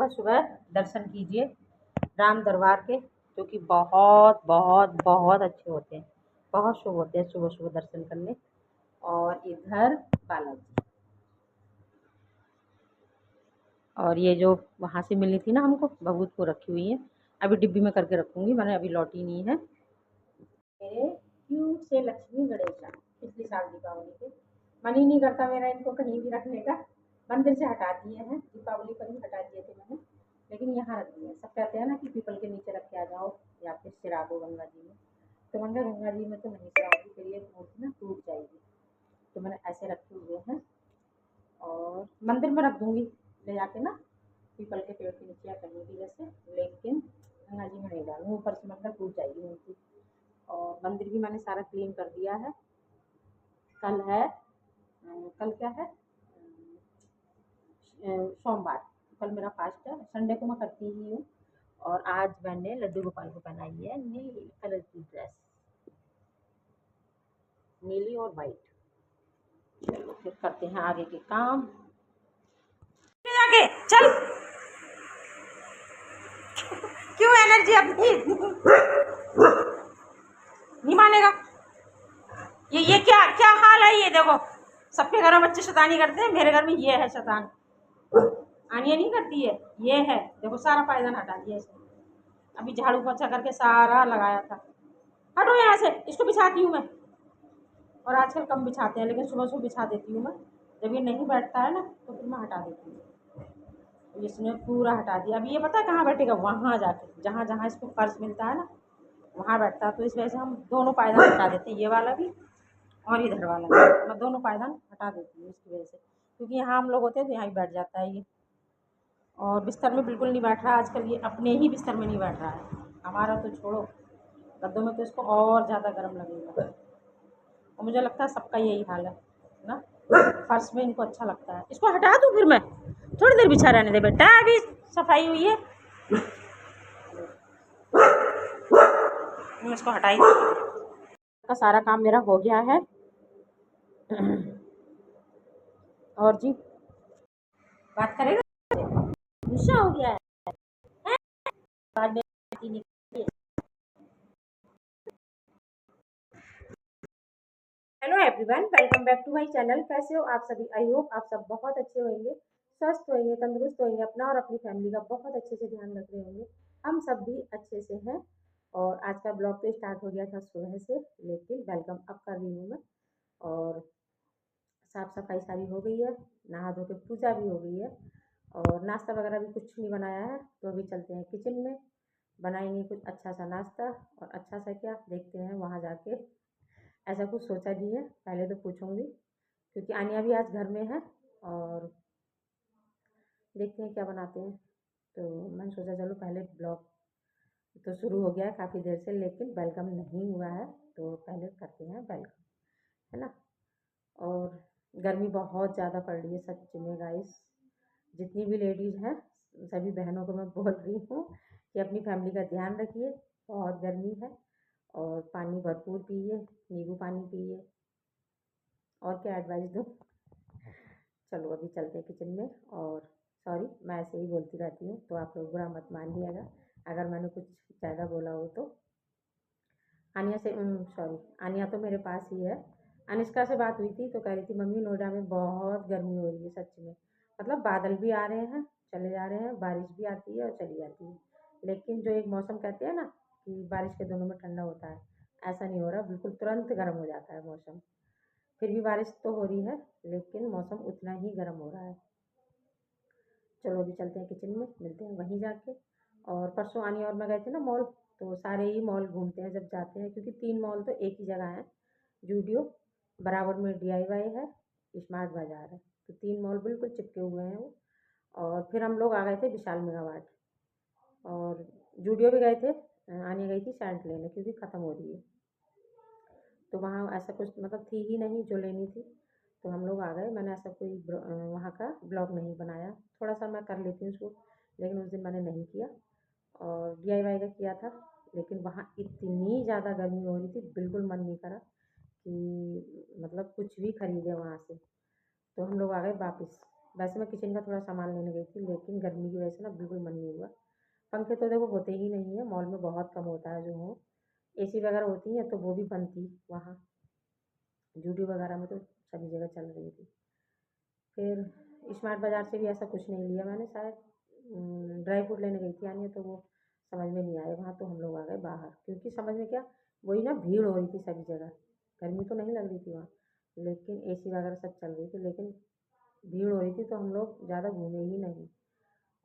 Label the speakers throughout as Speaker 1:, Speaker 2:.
Speaker 1: सुबह सुबह दर्शन कीजिए राम दरबार के, जो कि बहुत बहुत बहुत अच्छे होते हैं, बहुत शुभ होते हैं सुबह सुबह दर्शन करने। और इधर बालाजी, और ये जो वहाँ से मिली थी ना हमको भभूत को रखी हुई है, अभी डिब्बी में करके रखूँगी, मैंने अभी लौटी नहीं है। मेरे क्यूट से लक्ष्मी गणेशा पिछले साल दीपावली के, मन ही नहीं करता मेरा इनको कहीं भी रखने का। मंदिर से हटा दिए हैं, दीपावली पर ही हटा दिए थे मैंने, लेकिन यहाँ रख दिए। सब कहते हैं ना कि पीपल के नीचे रख के आ जाओ या फिर सिरा दो गंगा जी में, तो मैंने गंगा जी में तो नहीं सिराऊंगी, फिर ये मूर्ति ना टूट जाएगी, तो मैंने ऐसे रखे हुए हैं। और मंदिर में रख दूँगी ले जाके ना, पीपल के पेड़ के नीचे या कहीं भी जैसे, लेकिन गंगा जी में नहीं डालूँगी, ऊपर से मतलब टूट जाएगी मूर्ति। और मंदिर भी मैंने सारा क्लीन कर दिया है। कल है, कल क्या है, सोमवार, कल मेरा फास्ट है, संडे को मैं करती ही हूँ। और आज मैंने लड्डू गोपाल को पहनाई है नीली कलर की ड्रेस, नीली और वाइट। चलो फिर करते हैं आगे के काम। आगे चल, क्यों एनर्जी अपनी नहीं मानेगा। ये क्या क्या हाल है, ये देखो सबके घरों में बच्चे शैतानी करते हैं, मेरे घर में ये है शैतान। आनिया नहीं करती है, ये है देखो सारा पायदान हटा दिया इसने, अभी झाड़ू पोछा करके सारा लगाया था। हटो यहाँ से, इसको बिछाती हूँ मैं, और आजकल कम बिछाते हैं, लेकिन सुबह सुबह बिछा देती हूँ मैं। जब ये नहीं बैठता है ना तो फिर मैं हटा देती हूँ। इसने पूरा हटा दिया। अभी ये पता है कहाँ बैठेगा, वहाँ जाके जहाँ जहाँ इसको फर्श मिलता है ना वहाँ बैठता है। तो इस वजह से हम दोनों पायदान हटा देते हैं, ये वाला भी और इधर वाला भी, मैं दोनों पायदान हटा देती हूँ इसकी वजह से, क्योंकि यहाँ हम लोग होते हैं तो यहाँ ही बैठ जाता है ये। और बिस्तर में बिल्कुल नहीं बैठ रहा आजकल, ये अपने ही बिस्तर में नहीं बैठ रहा है, हमारा तो छोड़ो, गद्दों में तो इसको और ज़्यादा गर्म लगेगा। और मुझे लगता है सबका यही हाल है ना, फर्श में इनको अच्छा लगता है। इसको हटा दूँ फिर मैं, थोड़ी देर बिछा रहने दे बेटा, अभी सफाई हुई है, मैं इसको हटाई का सारा काम मेरा हो गया है। और जी बात करेगा, गुस्सा हो गया है, बाद में hello everyone, welcome back to my channel. कैसे हो आप सभी? आई होप आप सब बहुत अच्छे होंगे, स्वस्थ होंगे, तंदुरुस्त होंगे, अपना और अपनी फैमिली का बहुत अच्छे से ध्यान रख रहे होंगे। हम सब भी अच्छे से हैं। और आज का ब्लॉग तो स्टार्ट हो गया था सुबह से, लेकिन वेलकम अब कर रही हूँ मैं। और साफ़ सफाई सारी हो गई है, नहा धो के पूजा भी हो गई है, और नाश्ता वगैरह भी कुछ नहीं बनाया है। तो अभी चलते हैं किचन में, बनाएंगे कुछ अच्छा सा नाश्ता। और अच्छा सा क्या देखते हैं वहाँ जाके, ऐसा कुछ सोचा नहीं है, पहले तो पूछूंगी, क्योंकि आनिया भी आज घर में है। और देखते हैं क्या बनाते हैं। तो मैंने सोचा चलो पहले ब्लॉग तो शुरू हो गया है काफ़ी देर से, लेकिन वेलकम नहीं हुआ है, तो पहले करते हैं वेलकम, है ना। और गर्मी बहुत ज़्यादा पड़ रही है सच में गाइस, जितनी भी लेडीज़ हैं सभी बहनों को मैं बोल रही हूँ कि अपनी फैमिली का ध्यान रखिए, बहुत गर्मी है। और पानी भरपूर पिए, नींबू पानी पिए, और क्या एडवाइस दूँ। चलो अभी चलते हैं किचन में। और सॉरी, मैं ऐसे ही बोलती रहती हूँ, तो आप लोग बुरा मत मानिएगा अगर मैंने कुछ ज़्यादा बोला हो तो। आनिया से सॉरी, आनिया तो मेरे पास ही है। अनुष्का से बात हुई थी तो कह रही थी मम्मी नोएडा में बहुत गर्मी हो रही है सच में, मतलब बादल भी आ रहे हैं चले जा रहे हैं, बारिश भी आती है और चली जाती है, लेकिन जो एक मौसम कहते हैं ना कि बारिश के दोनों में ठंडा होता है, ऐसा नहीं हो रहा, बिल्कुल तुरंत गर्म हो जाता है मौसम। फिर भी बारिश तो हो रही है, लेकिन मौसम उतना ही गर्म हो रहा है। चलो अभी चलते हैं किचन में, मिलते हैं वहीं जाके। और परसों आनिया और मैं गए थे ना मॉल, तो सारे ही मॉल घूमते हैं जब जाते हैं, क्योंकि 3 मॉल तो एक ही जगह है। जूडियो बराबर में DIY है, स्मार्ट बाज़ार है, तो 3 मॉल बिल्कुल चिपके हुए हैं वो। और फिर हम लोग आ गए थे विशाल मेगा मार्ट, और जूडियो भी गए थे। आनिया गई थी सैंट लेने क्योंकि ख़त्म हो रही है, तो वहाँ ऐसा कुछ मतलब थी ही नहीं जो लेनी थी, तो हम लोग आ गए। मैंने ऐसा कोई वहाँ का ब्लॉग नहीं बनाया, थोड़ा सा मैं कर लेती हूँ उसको, लेकिन उस दिन मैंने नहीं किया। और DIY का किया था, लेकिन वहाँ इतनी ज़्यादा गर्मी हो रही थी, बिल्कुल मन नहीं करा कि मतलब कुछ भी खरीदे वहाँ से, तो हम लोग आ गए वापस। वैसे मैं किचन का थोड़ा सामान लेने गई थी, लेकिन गर्मी की वजह से ना बिल्कुल मन नहीं हुआ। पंखे तो देखो होते ही नहीं है, मॉल में बहुत कम होता है जो हो। एसी वगैरह होती है तो वो भी बंद थी वहाँ, जूडियो वगैरह में तो सभी जगह चल रही थी। फिर स्मार्ट बाज़ार से भी ऐसा कुछ नहीं लिया मैंने, शायद ड्राई फ्रूट लेने गई थी यानी, तो वो समझ में नहीं आए वहाँ, तो हम लोग आ गए बाहर, क्योंकि समझ में क्या, वही ना भीड़ हो रही थी सभी जगह। गर्मी तो नहीं लग रही थी वहाँ, लेकिन एसी वगैरह सब चल रही थी, लेकिन भीड़ हो रही थी तो हम लोग ज़्यादा घूमे ही नहीं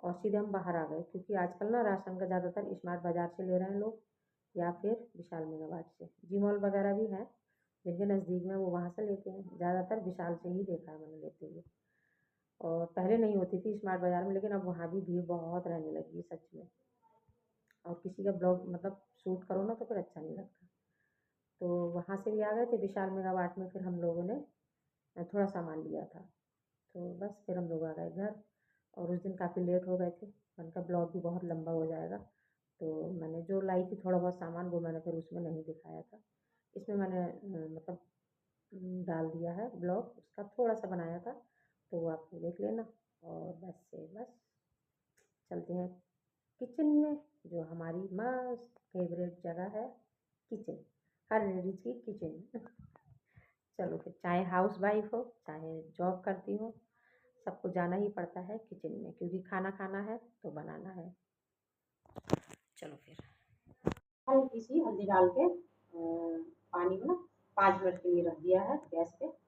Speaker 1: और सीधे हम बाहर आ गए, क्योंकि आजकल ना राशन का ज़्यादातर स्मार्ट बाज़ार से ले रहे हैं लोग, या फिर विशाल मेगा मार्ट से। जी मॉल वगैरह भी हैं जिनके नज़दीक में, वो वहाँ से लेते हैं, ज़्यादातर विशाल से ही देखा है मैंने लेते हुए। और पहले नहीं होती थी स्मार्ट बाज़ार में, लेकिन अब वहाँ भी भीड़ बहुत रहने लगी है सच में। और किसी का ब्लॉग मतलब शूट करो ना तो फिर अच्छा नहीं लगता। तो वहाँ से भी आ गए थे विशाल मेगा मार्ट में, फिर हम लोगों ने थोड़ा सामान लिया था, तो बस फिर हम लोग आ गए घर। और उस दिन काफ़ी लेट हो गए थे, मैंने कहा ब्लॉग भी बहुत लंबा हो जाएगा, तो मैंने जो लाई थी थोड़ा बहुत सामान वो मैंने फिर उसमें नहीं दिखाया था। इसमें मैंने मतलब डाल दिया है ब्लॉग, उसका थोड़ा सा बनाया था, तो वो आप देख लेना। और बस चलते हैं किचन में, जो हमारी मस्त फेवरेट जगह है, किचन, हर लेडीज़ की किचन। चलो फिर, चाहे हाउस वाइफ हो चाहे जॉब करती हो, सबको जाना ही पड़ता है किचन में, क्योंकि खाना खाना है तो बनाना है। चलो फिर, हल्की सी हल्दी डाल के पानी में ना 5 मिनट के लिए रख दिया है गैस पे।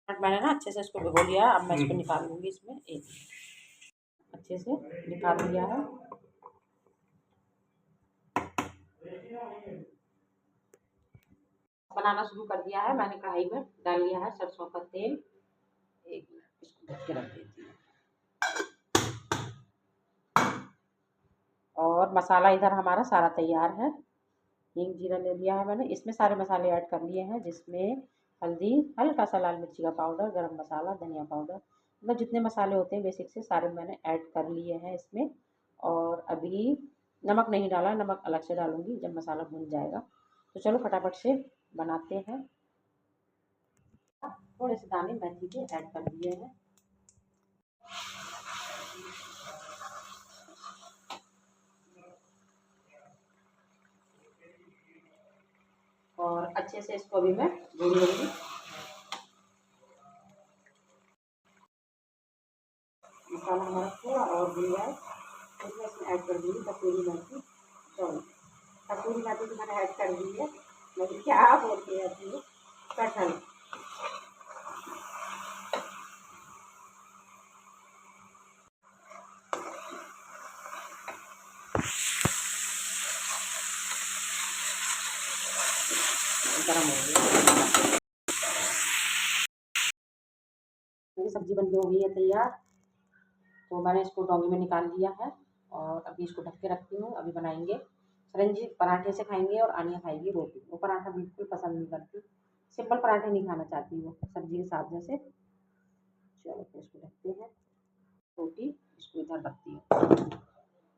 Speaker 1: मैंने ना अच्छे से इसको भिगो लिया है, अब मैं इसको निकाल लूँगी, इसमें एक अच्छे से निकाल लिया है। बनाना शुरू कर दिया है मैंने, कढ़ाई में डाल लिया है सरसों का तेल। एक मिनट इसको ढक के रख देती हूँ। और मसाला इधर हमारा सारा तैयार है। हींग जीरा ले लिया है मैंने, इसमें सारे मसाले ऐड कर लिए हैं, जिसमें हल्दी, हल्का सा लाल मिर्ची का पाउडर, गरम मसाला, धनिया पाउडर, मतलब जितने मसाले होते हैं बेसिक से सारे मैंने ऐड कर लिए हैं इसमें। और अभी नमक नहीं डाला, नमक अलग से डालूंगी जब मसाला भुन जाएगा। तो चलो फटाफट से बनाते हैं। थोड़े से दाने मेथी के ऐड कर दिए हैं। और अच्छे से इसको अभी मैं भून लूँगी। मसाला हमारा थोड़ा और भून जाए तो मैं इसमें ऐड कर दूँगी कसूरी मेथी। सॉरी, कसूरी मेथी तो मैंने ऐड कर दी है, लेकिन क्या बोलते हैं ये कटहल। गरम हो गया, मेरी सब्जी बन के हो गई है तैयार। तो मैंने इसको डोंगे में निकाल लिया है और अभी इसको ढक के रखती हूँ। अभी बनाएंगे सरंजी, पराठे से खाएंगे और आनिया खाएगी रोटी। वो पराठा बिल्कुल पसंद नहीं करती, सिंपल पराठे नहीं खाना चाहती वो सब्जी के साथ जैसे। चलो फिर इसको ढकते हैं। रोटी इसको इधर रखती हूँ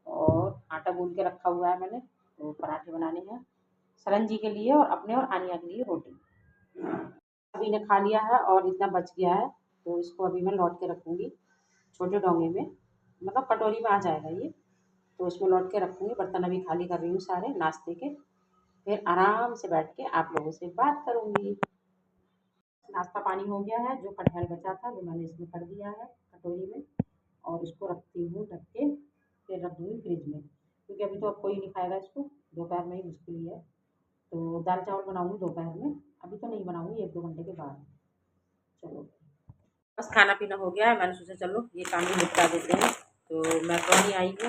Speaker 1: और आटा गूंद के रखा हुआ है मैंने, तो पराठे बनाने हैं सरंजी के लिए और अपने और आनिया के लिए रोटी। अभी ने खा लिया है और इतना बच गया है, तो इसको अभी मैं लौट के रखूँगी छोटे डोंगे में, मतलब कटोरी में आ जाएगा ये, तो इसमें लौट के रखूँगी। बर्तन अभी खाली कर रही हूँ सारे नाश्ते के, फिर आराम से बैठ के आप लोगों से बात करूँगी। नाश्ता पानी हो गया है, जो कटहल बचा था वो मैंने इसमें कर दिया है कटोरी में, और इसको रखती हूँ ढक के, फिर रख दूँगी फ्रिज में, क्योंकि अभी तो अब कोई नहीं खाएगा इसको, दोपहर में ही मुश्किल ही है। तो दाल चावल बनाऊँगी दोपहर में, अभी तो नहीं बनाऊँगी, 1-2 घंटे के बाद। चलो बस खाना पीना हो गया है, मैंने सोचा चलो ये काम भी निपटा देते हैं। तो मैक्रोनी आई है,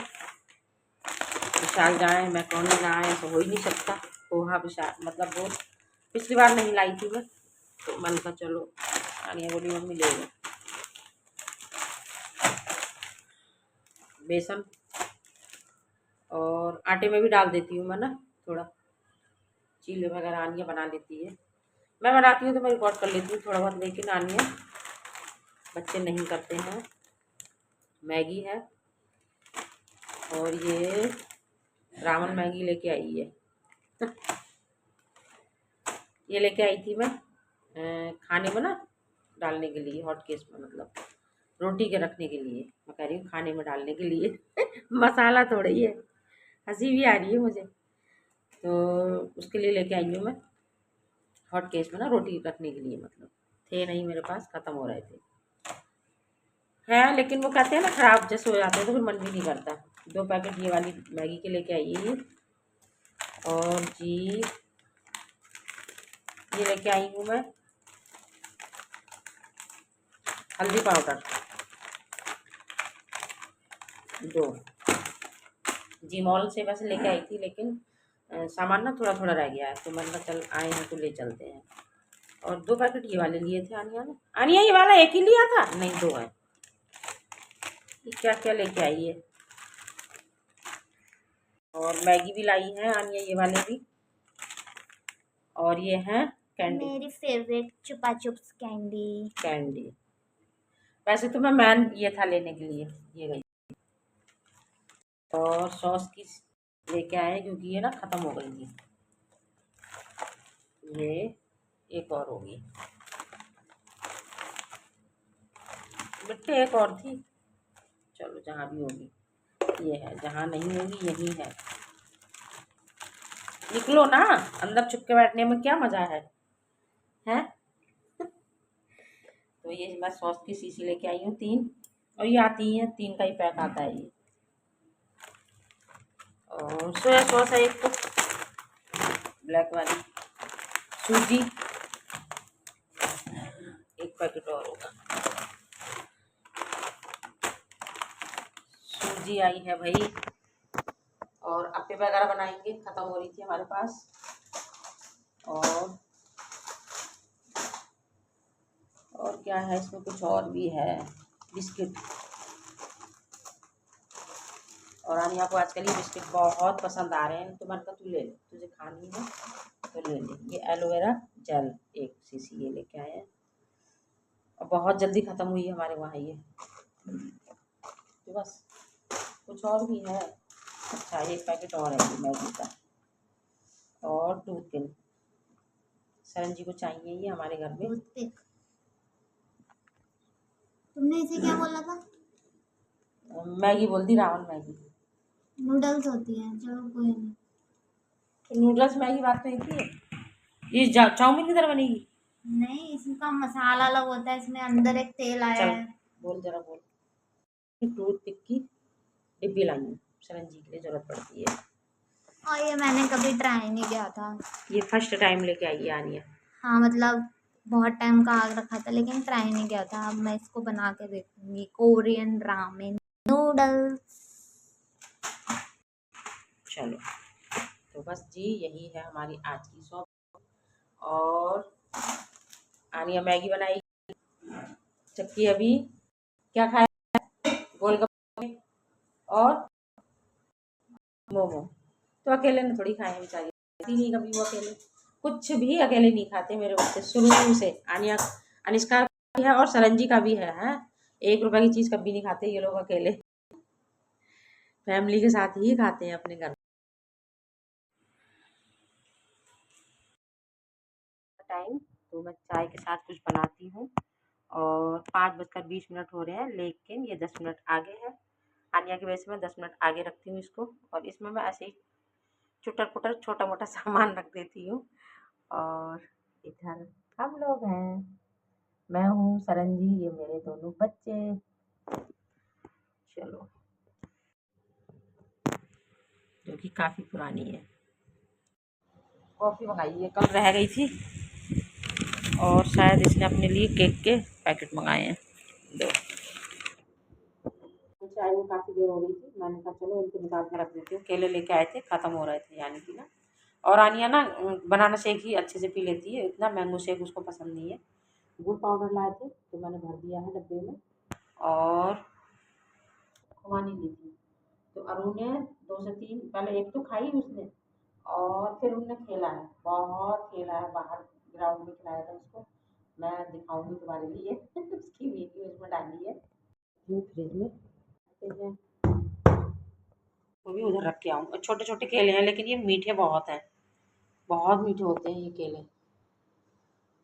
Speaker 1: विशाल जाए मैक्रोनी ना आए तो हो ही नहीं सकता। पोहा विशाल मतलब वो पिछली बार नहीं लाई थी मैं, तो मन का चलो आनिया बोली मम्मी ले लो। बेसन और आटे में भी डाल देती हूँ मैं ना थोड़ा, चीले वगैरह आनिया बना लेती है, मैं बनाती हूँ तो मैं रिकॉर्ड कर लेती हूँ थोड़ा बहुत, लेकिन आनिया बच्चे नहीं करते हैं। मैगी है और ये रावण मैगी लेके आई है। ये लेके आई थी मैं खाने में ना डालने के लिए, हॉट केस में, मतलब रोटी के रखने के लिए। मैं कह रही हूँ खाने में डालने के लिए मसाला थोड़ा ही है, हंसी भी आ रही है मुझे। तो उसके लिए लेके आई हूँ मैं हॉट केस में ना रोटी रखने के लिए, मतलब थे नहीं मेरे पास, ख़त्म हो रहे थे। है लेकिन वो कहते हैं ना ख़राब जैसे हो जाते हैं तो फिर मन भी नहीं करता। 2 पैकेट ये वाली मैगी के लेके आई है ये। और जी ये लेके आई हूँ मैं हल्दी पाउडर 2। जी मॉल से वैसे लेके आई थी, लेकिन सामान ना थोड़ा थोड़ा रह गया है, तो मैंने कहा चल आए हैं तो ले चलते हैं। और 2 पैकेट ये वाले लिए थे आनिया ने। आनिया ये वाला एक ही लिया था? नहीं 2 है। ये क्या क्या लेके आई है। और मैगी भी लाई है आनिया ये वाले भी। और ये है कैंडी,
Speaker 2: मेरी फेवरेट चुपा चुप्स कैंडी।
Speaker 1: वैसे तो मैं ये था लेने के लिए, ये गई। और सॉस की लेके आए क्योंकि ये ना ख़त्म हो गई थी। ये एक और होगी, मिट्टी एक और थी। चलो जहाँ भी होगी ये है, जहाँ नहीं होगी यही है। निकलो ना, अंदर छुप के बैठने में क्या मज़ा है, हैं? तो ये मैं सॉस की शीशी लेके आई हूँ 3, और ये आती है 3 का ही पैक आता है ये। और सोया सॉस है एक, तो ब्लैक वाली। सूजी 1 पैकेट और होगा। सूजी आई है भाई। और अप्पे वगैरह बनाएंगे, ख़त्म हो रही थी हमारे पास। और क्या है इसमें, कुछ और भी है, बिस्किट। और आनिया को आजकल ये बिस्किट बहुत पसंद आ रहे हैं, तो मैंने कहा तू ले ले, तुझे खानी है तो ले ले। ये एलोवेरा जेल 1 शीशी ये लेके आए हैं, और बहुत जल्दी ख़त्म हुई है हमारे वहाँ ये। तो बस कुछ और भी है। अच्छा 1 पैकेट और है ये मैगी का। और टूथपिक सरन जी को चाहिए ये हमारे घर में।
Speaker 2: तुमने इसे क्या बोला था?
Speaker 1: मैगी बोल दी, रावण मैगी।
Speaker 2: नूडल्स होती है, चलो कोई नहीं।
Speaker 1: तो नूडल्स मैगी बात तो एक ही है। ये चाउमीन की तरह बनेगी?
Speaker 2: नहीं, इसका मसाला अलग होता है, इसमें अंदर एक तेल आया
Speaker 1: चल
Speaker 2: है।
Speaker 1: बोल जरा बोल। टूथपिक की डिब्बी लाई हूँ, सरन जी के लिए ज़रूरत पड़ती है।
Speaker 2: और ये मैंने कभी ट्राई नहीं किया था।
Speaker 1: ये फर्स्ट टाइम लेके आई है आनिया।
Speaker 2: हाँ मतलब बहुत टाइम का आग रखा था, लेकिन ट्राई नहीं किया था। अब मैं इसको बना के देखूंगी, कोरियन रामेन नूडल्स।
Speaker 1: चलो तो बस जी यही है हमारी आज की शॉप। और आनिया मैगी बनाई, चक्की अभी क्या खाया, गोलगप्पे और मोमो। तो अकेले ने थोड़ी खाए बेचारी, नहीं कभी वो अकेले कुछ भी अकेले नहीं खाते मेरे बच्चे शुरू से। आनिया अनिष्का भी है और सरंजी का भी है। 1 रुपए की चीज़ कभी नहीं खाते ये लोग अकेले, फैमिली के साथ ही खाते हैं अपने घर। टाइम तो मैं चाय के साथ कुछ बनाती हूँ। और 5:20 हो रहे हैं, लेकिन ये 10 मिनट आगे है। आनिया की वजह से मैं 10 मिनट आगे रखती हूँ इसको, और इसमें मैं ऐसे ही चुटर पुटर छोटा मोटा सामान रख देती हूँ। और इधर हम लोग हैं, मैं हूँ सरन जी, ये मेरे दोनों बच्चे। चलो जो कि काफ़ी पुरानी है। कॉफ़ी मंगाई है, कल रह गई थी, और शायद इसने अपने लिए केक के पैकेट मंगाए हैं 2। चाय में काफ़ी देर हो गई थी, मैंने कहा चलो इनको निकाल के रख देती हूँ। केले लेके आए थे, ख़त्म हो रहे थे यानी कि ना। और आनिया ना बनाना शेक ही अच्छे से पी लेती है, इतना मैंगो शेक उसको पसंद नहीं है। गुड़ पाउडर लाए थे तो मैंने भर दिया है डब्बे में, और खुमानी ली थी। तो अरुण ने 2 से 3 पहले, एक तो खाई उसने, और फिर उनने खेला है, बहुत खेला है बाहर, ग्राउंड में खिलाया था उसको। मैं दिखाऊंगी तुम्हारे लिए उसकी वीडियो इसमें डाली है। फ्रिज में हैं, वो भी उधर रख के आऊँ। छोटे छोटे केले हैं लेकिन ये मीठे बहुत हैं, बहुत मीठे होते हैं ये केले।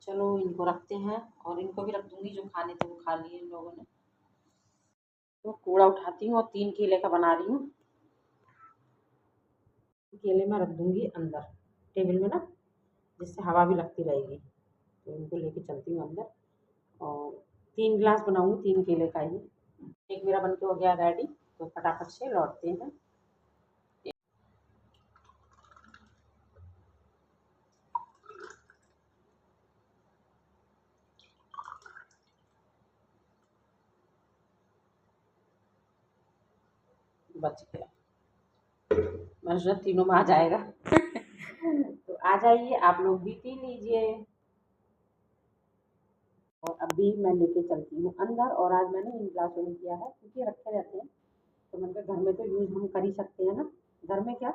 Speaker 1: चलो इनको रखते हैं और इनको भी रख दूंगी, जो खाने थे वो खा लिए इन लोगों ने। तो कूड़ा उठाती हूँ और 3 केले का बना रही हूँ। केले में रख दूंगी अंदर टेबल में ना, जिससे हवा भी लगती रहेगी। तो इनको लेके चलती हूँ अंदर और 3 गिलास बनाऊंगी 3 केले का ही। एक मेरा बनके हो गया रेडी, तो फटाफट से लौटते हैं। बच गया, मैंने सोचा तीनों में आ जाएगा। तो आ जाइए आप लोग भी पी लीजिए। और अभी मैं लेके चलती हूँ अंदर। और आज मैंने इन गिलासों में किया है क्योंकि रखे रहते हैं, तो मैंने कहा घर में तो यूज़ हम कर ही सकते हैं ना। घर में क्या,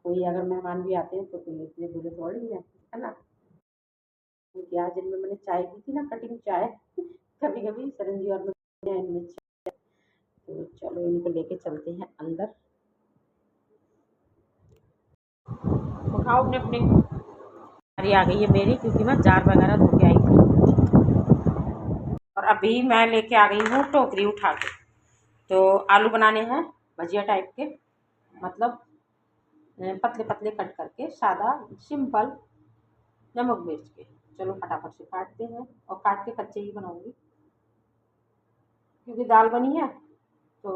Speaker 1: कोई अगर मेहमान भी आते हैं तो कोई इतने बुरे थोड़ी है ना। क्योंकि आज जिनमें मैंने चाय की थी ना, कटिंग चाय, कभी कभी सरंजी और मैं इनमें। तो चलो इनको लेके चलते हैं अंदर। उठाओ अपने अपने। हरी आ गई है मेरी, क्योंकि मैं जार वगैरह धो के आई थी। और अभी मैं लेके आ गई हूँ टोकरी उठा के। तो आलू बनाने हैं भजिया टाइप के, मतलब पतले पतले कट करके, सादा सिंपल, नमक मिर्च के। चलो फटाफट से काटते हैं, और काट के कच्चे ही बनाऊंगी क्योंकि दाल बनी है तो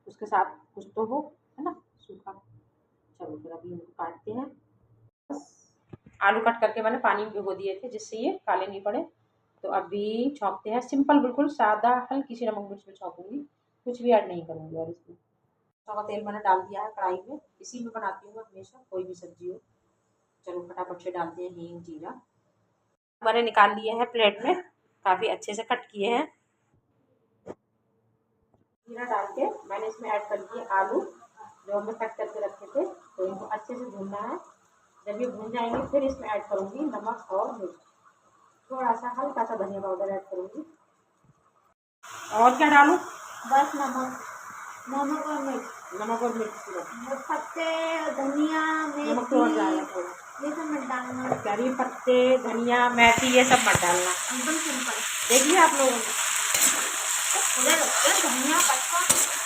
Speaker 1: उसके साथ कुछ तो हो, है ना, सूखा। चलो फिर अभी इनको काटते हैं। आलू कट करके मैंने पानी में भिगो दिए थे जिससे ये काले नहीं पड़े। तो अभी छौंकते हैं, सिंपल बिल्कुल सादा, हल्की सी नमक मिर्च में छौंकूंगी, कुछ भी ऐड नहीं करूँगी। और इसमें सरसों का तेल मैंने डाल दिया है कढ़ाई में, इसी में बनाती हूँ मैं हमेशा कोई भी सब्जी हो। चलो फटाफट से डालते हैं हींग जीरा। मैंने निकाल लिए हैं प्लेट में, काफ़ी अच्छे से कट किए हैं। जीरा डाल के मैंने इसमें ऐड कर दिए आलू जो हमने कट करके रखे थे। तो इनको अच्छे से भूनना है। जब ये भून जाएंगे फिर इसमें ऐड करूँगी नमक और मिर्च, थोड़ा सा हल्का सा धनिया पाउडर ऐड करूँगी। और क्या डालूँ?
Speaker 2: बस नमक, नमक और मिर्च,
Speaker 1: नमक और मिर्च,
Speaker 2: पत्ते, धनिया,
Speaker 1: नमक तो और
Speaker 2: मेथी,
Speaker 1: डालना थोड़ा,
Speaker 2: ये सब मत डालना।
Speaker 1: करी पत्ते, धनिया, मेथी ये सब मत डालना।
Speaker 2: एकदम सिंपल।
Speaker 1: देखिए आप लोगों ने
Speaker 2: बुरे लगते हैं धनिया पत्ता,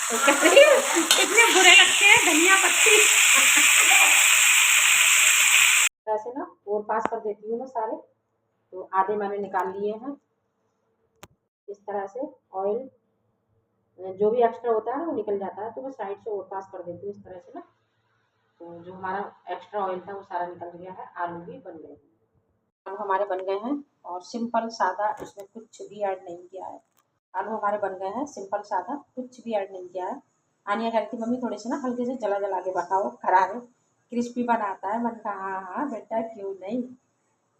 Speaker 1: तो कितने बुरे लगते हैं धनिया पत्ती। ऐसे ना और पास कर देती हूँ मैं सारे। तो आधे मैंने निकाल लिए हैं इस तरह से। ऑयल जो भी एक्स्ट्रा होता है ना वो निकल जाता है, तो मैं साइड से और पास कर देती हूँ इस तरह से ना। तो जो हमारा एक्स्ट्रा ऑयल था वो सारा निकल गया है। आलू भी बन गए, आलू हमारे बन गए हैं और सिंपल सादा, इसमें कुछ भी ऐड नहीं किया है। आलू हमारे बन गए हैं सिंपल सादा, कुछ भी ऐड नहीं किया है। आनिया कह रही थी मम्मी थोड़े से ना हल्के से जला जला के बनाओ, करारे क्रिस्पी बनाता है। मैंने कहा हाँ हाँ बेटा क्यों नहीं।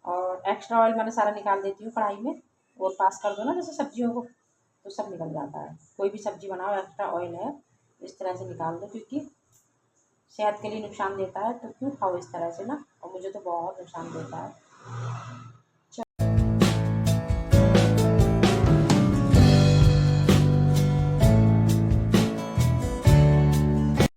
Speaker 1: और एक्स्ट्रा ऑयल मैंने सारा निकाल देती हूँ कढ़ाई में, और पास कर दो ना जैसे सब्जियों को, तो सब निकल जाता है। कोई भी सब्जी बनाओ एक्स्ट्रा ऑयल है इस तरह से निकाल दो, क्योंकि सेहत के लिए नुकसान देता है। तो क्यों खाओ इस तरह से ना, और मुझे तो बहुत नुकसान देता है।